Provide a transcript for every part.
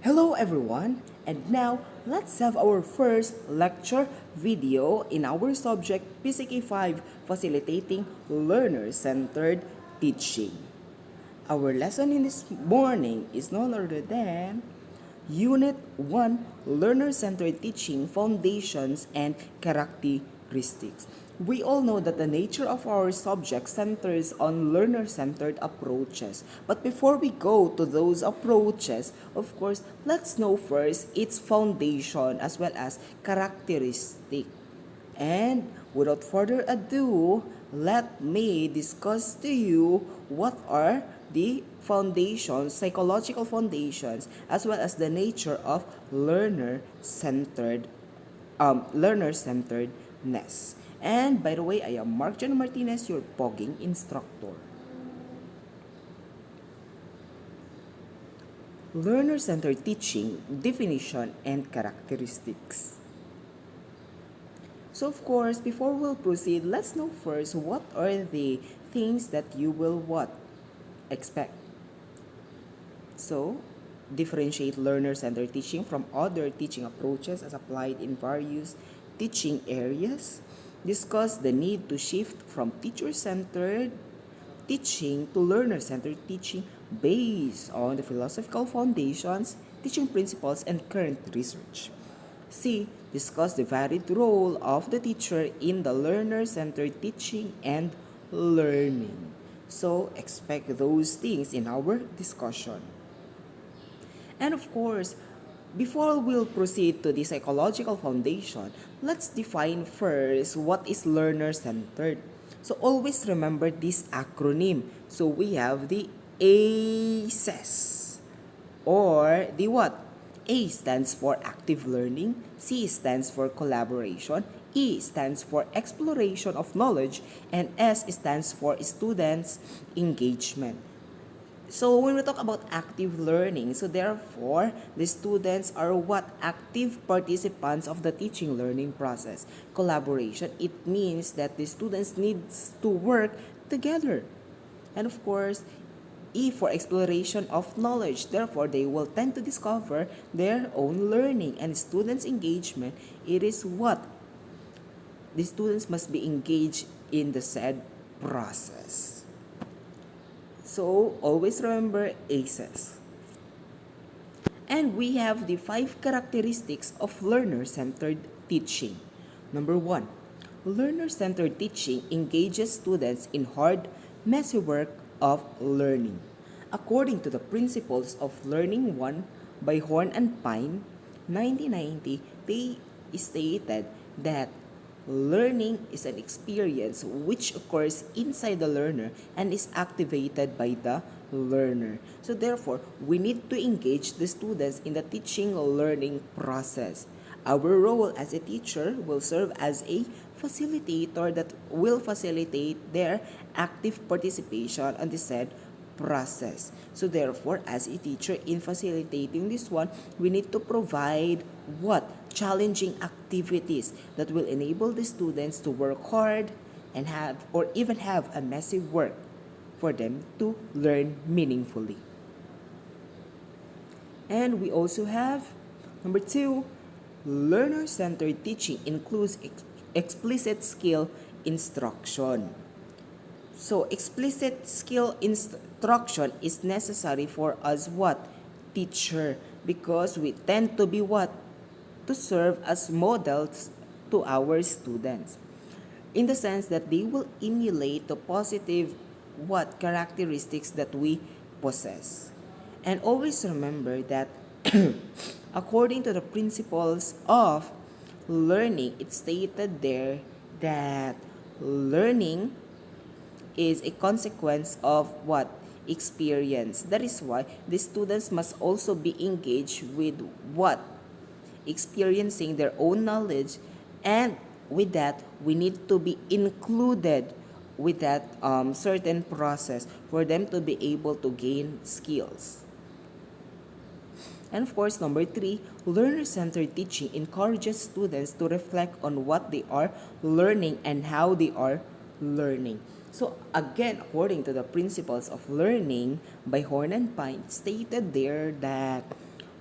Hello everyone, and now let's have our first lecture video in our subject PCK 5 Facilitating Learner-Centered Teaching. Our lesson in this morning is none other than Unit 1 Learner-Centered Teaching Foundations and Characteristics. We all know that the nature of our subject centers on learner-centered approaches. But before we go to those approaches, of course, let's know first its foundation as well as characteristic. And without further ado, let me discuss to you what are the foundations, psychological foundations, as well as the nature of learner-centeredness. And by the way, I am Mark John Martinez, your pogging instructor. Learner-centered teaching, definition, and characteristics. So of course, before we'll proceed, let's know first what are the things that you will expect. So, differentiate learner-centered teaching from other teaching approaches as applied in various teaching areas. Discuss the need to shift from teacher-centered teaching to learner-centered teaching based on the philosophical foundations, teaching principles, and current research. C. Discuss the varied role of the teacher in the learner-centered teaching and learning. So, expect those things in our discussion. And of course, before we'll proceed to the psychological foundation, let's define first what is learner-centered. So always remember this acronym. So we have the ACES or the what? A stands for active learning, C stands for collaboration, E stands for exploration of knowledge, and S stands for students' engagement. So when we talk about active learning, so therefore, the students are what? Active participants of the teaching learning process. Collaboration, it means that the students needs to work together. And of course, E for exploration of knowledge. Therefore, they will tend to discover their own learning. And students' engagement, it is what? The students must be engaged in the said process. So, always remember ACES. And we have the 5 characteristics of learner-centered teaching. Number 1, learner-centered teaching engages students in hard, messy work of learning. According to the Principles of Learning 1 by Horn and Pine, 1990, they stated that learning is an experience which occurs inside the learner and is activated by the learner. So therefore, we need to engage the students in the teaching learning process. Our role as a teacher will serve as a facilitator that will facilitate their active participation on the said process. So therefore, as a teacher in facilitating this one, we need to provide what? Challenging activities that will enable the students to work hard and have or even have a messy work for them to learn meaningfully. And we also have number 2, learner-centered teaching includes explicit skill instruction. So explicit skill instruction is necessary for us what? Teacher, because we tend to be what? To serve as models to our students. In the sense that they will emulate the positive what? Characteristics that we possess. And always remember that according to the principles of learning, it's stated there that learning is a consequence of what? Experience. That is why the students must also be engaged with what? Experiencing their own knowledge, and with that, we need to be included with that certain process for them to be able to gain skills. And of course, number 3, learner-centered teaching encourages students to reflect on what they are learning and how they are learning. So again, according to the Principles of Learning by Horn and Pine, stated there that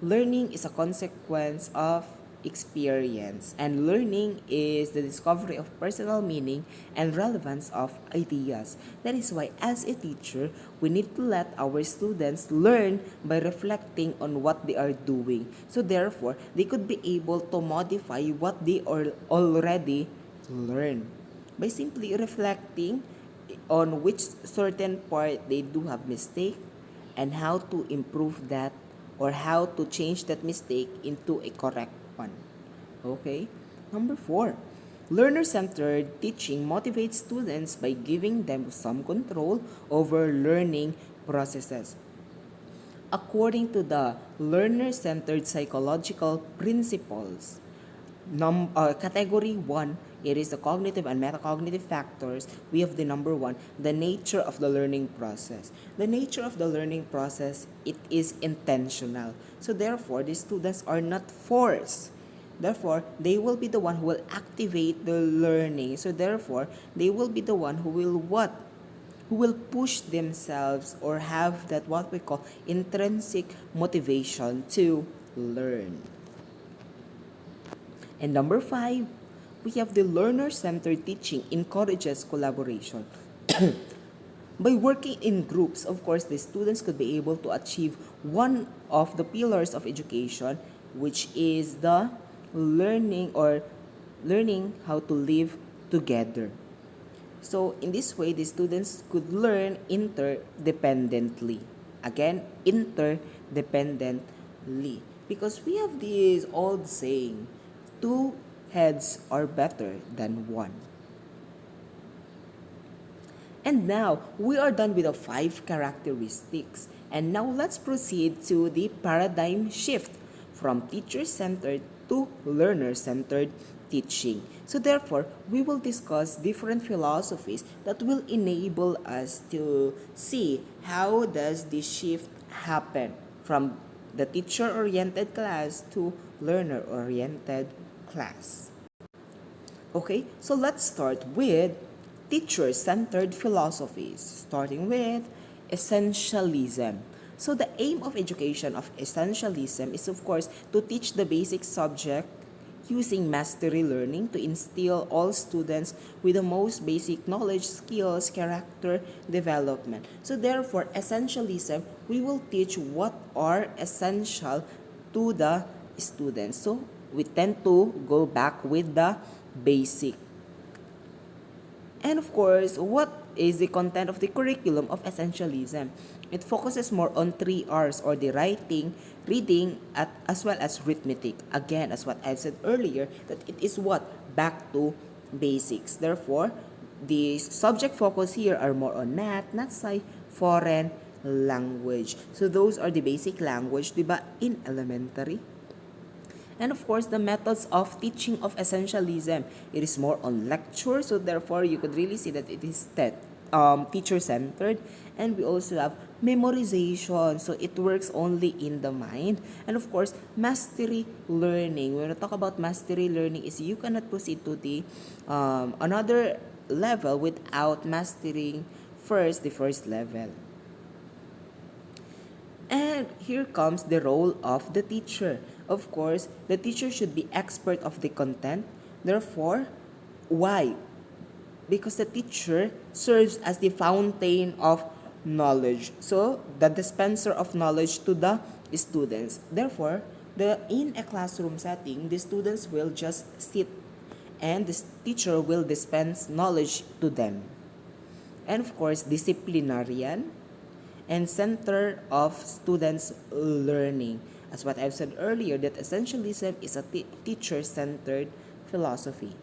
learning is a consequence of experience, and learning is the discovery of personal meaning and relevance of ideas. That is why, as a teacher, we need to let our students learn by reflecting on what they are doing. So, therefore, they could be able to modify what they already learn by simply reflecting on which certain part they do have mistake and how to improve that or how to change that mistake into a correct one. Okay? Number 4. Learner-centered teaching motivates students by giving them some control over learning processes. According to the learner-centered psychological principles, category 1, it is the cognitive and metacognitive factors. We have the number 1, the nature of the learning process. The nature of the learning process, it is intentional. So therefore, the students are not forced. Therefore, they will be the one who will activate the learning. So therefore, they will be the one who will what? Who will push themselves or have that what we call intrinsic motivation to learn. And number 5, we have the learner-centered teaching encourages collaboration. By working in groups, of course, the students could be able to achieve one of the pillars of education, which is the learning how to live together. So, in this way, the students could learn interdependently. Again, interdependently. Because we have this old saying, two heads are better than one. And now, we are done with the 5 characteristics. And now, let's proceed to the paradigm shift from teacher-centered to learner-centered teaching. So therefore, we will discuss different philosophies that will enable us to see how does this shift happen from the teacher-oriented class to learner-oriented class. Okay, so let's start with teacher-centered philosophies, starting with essentialism. So the aim of education of essentialism is of course to teach the basic subject using mastery learning to instill all students with the most basic knowledge, skills, character development. So therefore, essentialism, we will teach what are essential to the students. So we tend to go back with the basic. And of course, what is the content of the curriculum of essentialism? It focuses more on 3 R's or the writing, reading, as well as arithmetic. Again, as what I've said earlier, that it is what? Back to basics. Therefore, the subject focus here are more on math, not sci, foreign language. So those are the basic language, diba, in elementary. And of course, the methods of teaching of essentialism. It is more on lecture, so therefore you could really see that it is teacher-centered. And we also have memorization, so it works only in the mind. And of course, mastery learning. When we talk about mastery learning, is you cannot proceed to the another level without mastering first the first level. And here comes the role of the teacher. Of course, the teacher should be expert of the content. Therefore, why? Because the teacher serves as the fountain of knowledge. So, the dispenser of knowledge to the students. Therefore, in a classroom setting, the students will just sit and the teacher will dispense knowledge to them. And of course, disciplinarian and center of students' learning. As what I've said earlier, that essentialism is a teacher-centered philosophy.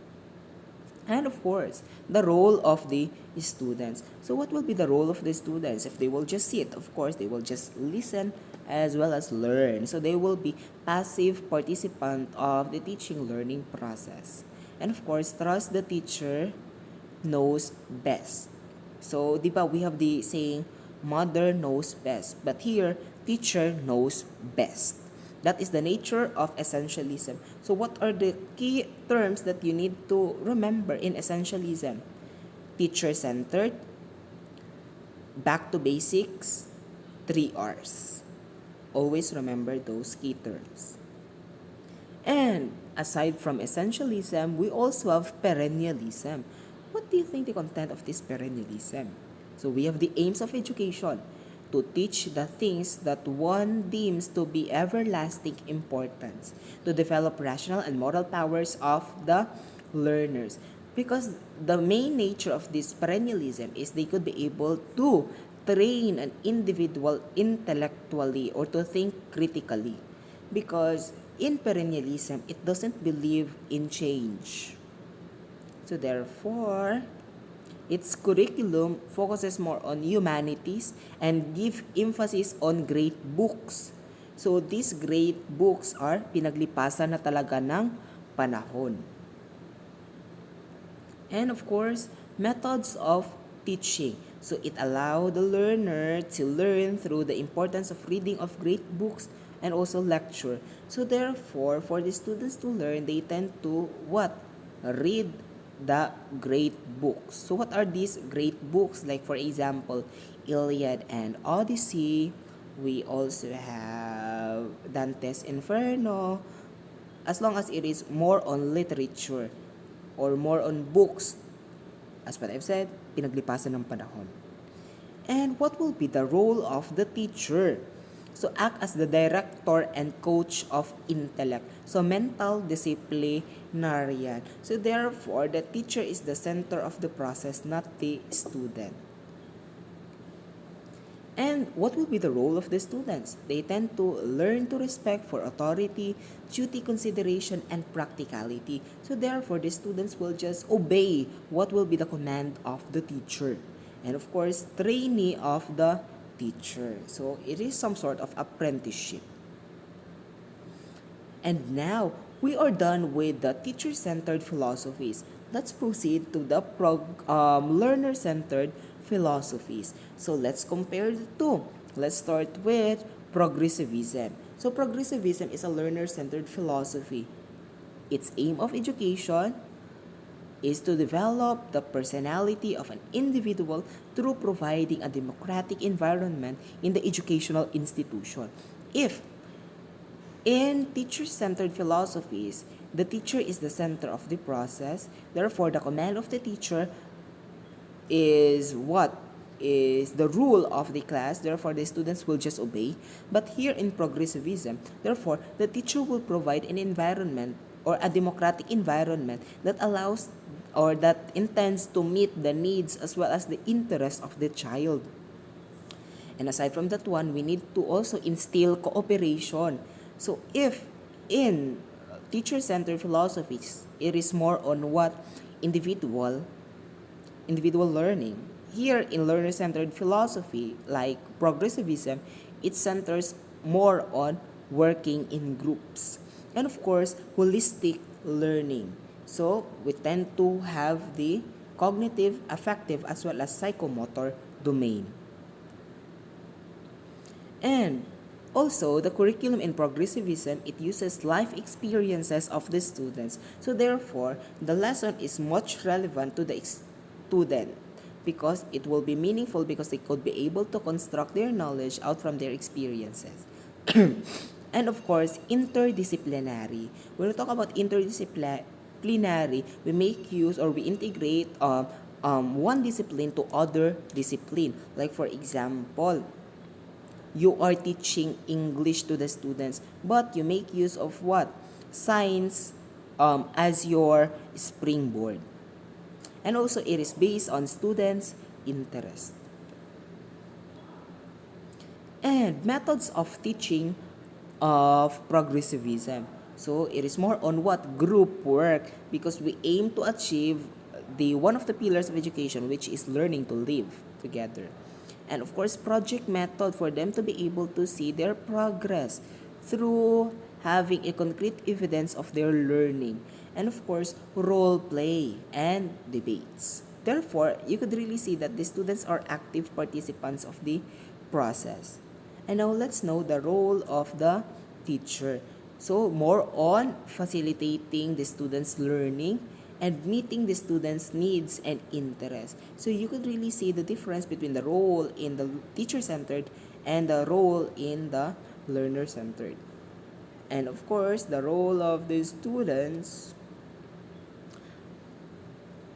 And of course, the role of the students. So what will be the role of the students? If they will just sit, of course, they will just listen as well as learn. So they will be passive participant of the teaching learning process. And of course, trust the teacher knows best. So, di ba, we have the saying, mother knows best. But here, teacher knows best. That is the nature of essentialism. So what are the key terms that you need to remember in essentialism? Teacher-centered, back to basics, 3 R's. Always remember those key terms. And aside from essentialism, we also have perennialism. What do you think the content of this perennialism? So we have the aims of education to teach the things that one deems to be everlasting importance, to develop rational and moral powers of the learners. Because the main nature of this perennialism is they could be able to train an individual intellectually or to think critically, because in perennialism it doesn't believe in change. So therefore, its curriculum focuses more on humanities and give emphasis on great books. So these great books are pinaglipasan na talaga ng panahon. And of course, methods of teaching. So it allows the learner to learn through the importance of reading of great books and also lecture. So therefore, for the students to learn, they tend to what? Read the great books. So what are these great books? Like for example, Iliad and Odyssey. We also have Dante's Inferno. As long as it is more on literature or more on books, as what I've said, pinaglipasan ng panahon. And what will be the role of the teacher? So act as the director and coach of intellect. So mental disciplinarian. So therefore, the teacher is the center of the process, not the student. And what will be the role of the students? They tend to learn to respect for authority, duty consideration, and practicality. So therefore, the students will just obey what will be the command of the teacher. And of course, trainee of the teacher. So it is some sort of apprenticeship. And now, we are done with the teacher-centered philosophies. Let's proceed to the learner-centered philosophies. So let's compare the two. Let's start with progressivism. So progressivism is a learner-centered philosophy. Its aim of education is to develop the personality of an individual through providing a democratic environment in the educational institution. If in teacher-centered philosophies, the teacher is the center of the process, therefore the command of the teacher is what? Is the rule of the class, therefore the students will just obey. But here in progressivism, therefore the teacher will provide an environment or a democratic environment that allows or that intends to meet the needs as well as the interests of the child. And aside from that one, we need to also instill cooperation. So if in teacher-centered philosophies, it is more on what? Individual learning. Here in learner-centered philosophy, like progressivism, it centers more on working in groups. And of course, holistic learning. So we tend to have the cognitive, affective, as well as psychomotor domain. And also, the curriculum in progressivism, it uses life experiences of the students. So therefore, the lesson is much relevant to the student because it will be meaningful because they could be able to construct their knowledge out from their experiences. And of course, interdisciplinary. When we talk about interdisciplinary, we make use or we integrate one discipline to other discipline. Like for example, you are teaching English to the students, but you make use of what? Science as your springboard. And also, it is based on students' interest. And methods of teaching of progressivism. So, it is more on what? Group work, because we aim to achieve the one of the pillars of education, which is learning to live together. And of course, project method for them to be able to see their progress through having a concrete evidence of their learning. And of course, role play and debates. Therefore, you could really see that the students are active participants of the process. And now let's know the role of the teacher. So more on facilitating the students' learning and meeting the students' needs and interests. So you could really see the difference between the role in the teacher-centered and the role in the learner-centered. And of course, the role of the students,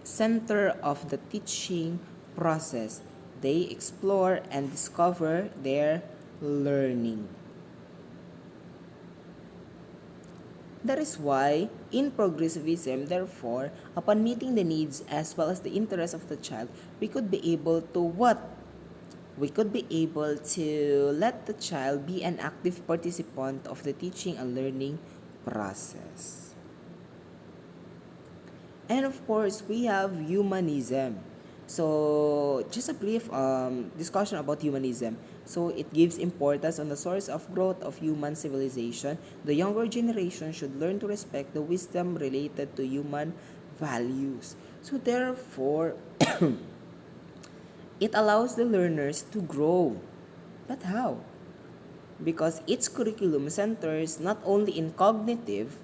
center of the teaching process. They explore and discover their learning. That is why, in progressivism, therefore, upon meeting the needs as well as the interests of the child, we could be able to what? We could be able to let the child be an active participant of the teaching and learning process. And of course, we have humanism. So, just a brief discussion about humanism. So, it gives importance on the source of growth of human civilization. The younger generation should learn to respect the wisdom related to human values. So, therefore, it allows the learners to grow. But how? Because its curriculum centers not only in cognitive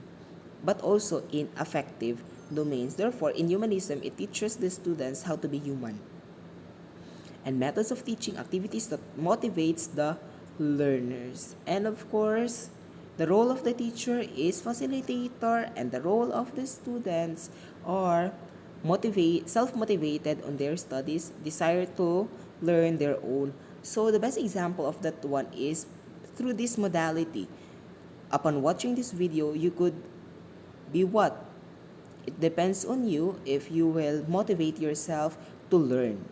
but also in affective domains. Therefore, in humanism, it teaches the students how to be human and methods of teaching activities that motivates the learners. And of course, the role of the teacher is facilitator and the role of the students are self-motivated on their studies, desire to learn their own. So the best example of that one is through this modality. Upon watching this video, you could be what? It depends on you if you will motivate yourself to learn.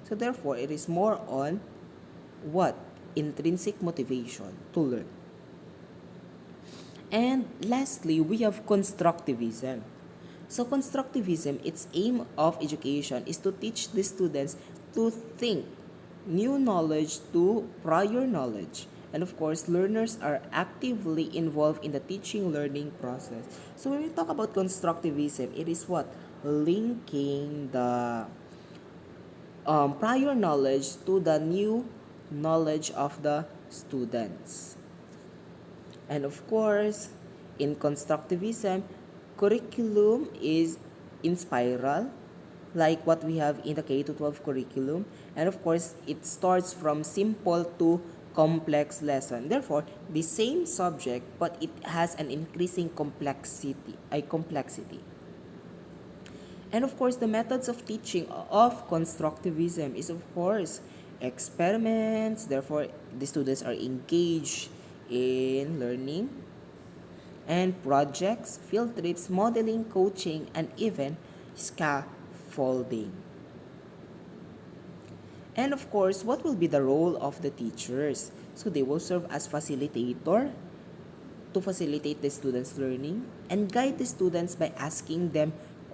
So therefore, it is more on what? Intrinsic motivation to learn. And lastly, we have constructivism. So constructivism, its aim of education is to teach the students to think new knowledge to prior knowledge. And of course, learners are actively involved in the teaching learning process. So when we talk about constructivism, it is what? Linking the prior knowledge to the new knowledge of the students. And of course, in constructivism, curriculum is in spiral, like what we have in the K-12 curriculum. And of course, it starts from simple to complex lesson. Therefore, the same subject, but it has an increasing complexity. And of course, the methods of teaching of constructivism is of course experiments. Therefore, the students are engaged in learning and projects, field trips, modeling, coaching, and even scaffolding. And of course, what will be the role of the teachers? So they will serve as facilitator to facilitate the students' learning and guide the students by asking them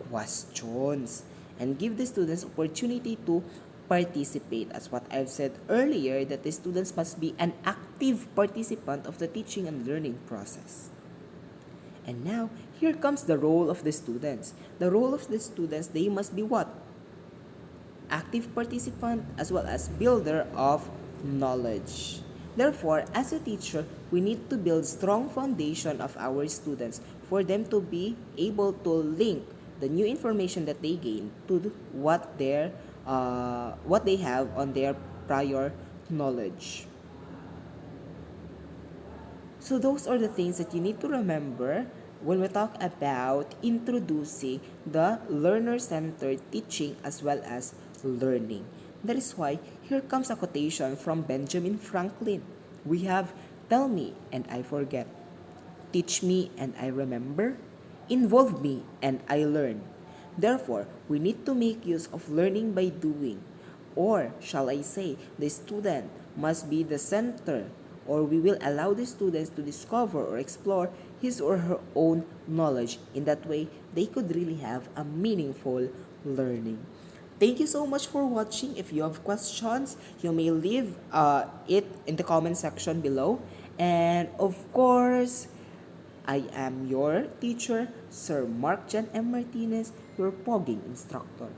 questions and give the students opportunity to participate. As what I've said earlier, that the students must be an active participant of the teaching and learning process. And now, here comes the role of the students. The role of the students, they must be what? Active participant as well as builder of knowledge. Therefore, as a teacher, we need to build strong foundation of our students for them to be able to link the new information that they gain to what they have on their prior knowledge. So those are the things that you need to remember when we talk about introducing the learner-centered teaching as well as learning. That is why here comes a quotation from Benjamin Franklin. We have, "Tell me and I forget. Teach me and I remember. Involve me and I learn. Therefore, we need to make use of learning by doing. Or, shall I say, the student must be the center, or we will allow the students to discover or explore his or her own knowledge. In that way, they could really have a meaningful learning." Thank you so much for watching. If you have questions, you may leave it in the comment section below. And of course, I am your teacher, Sir Mark Jan M. Martinez, your pogging instructor.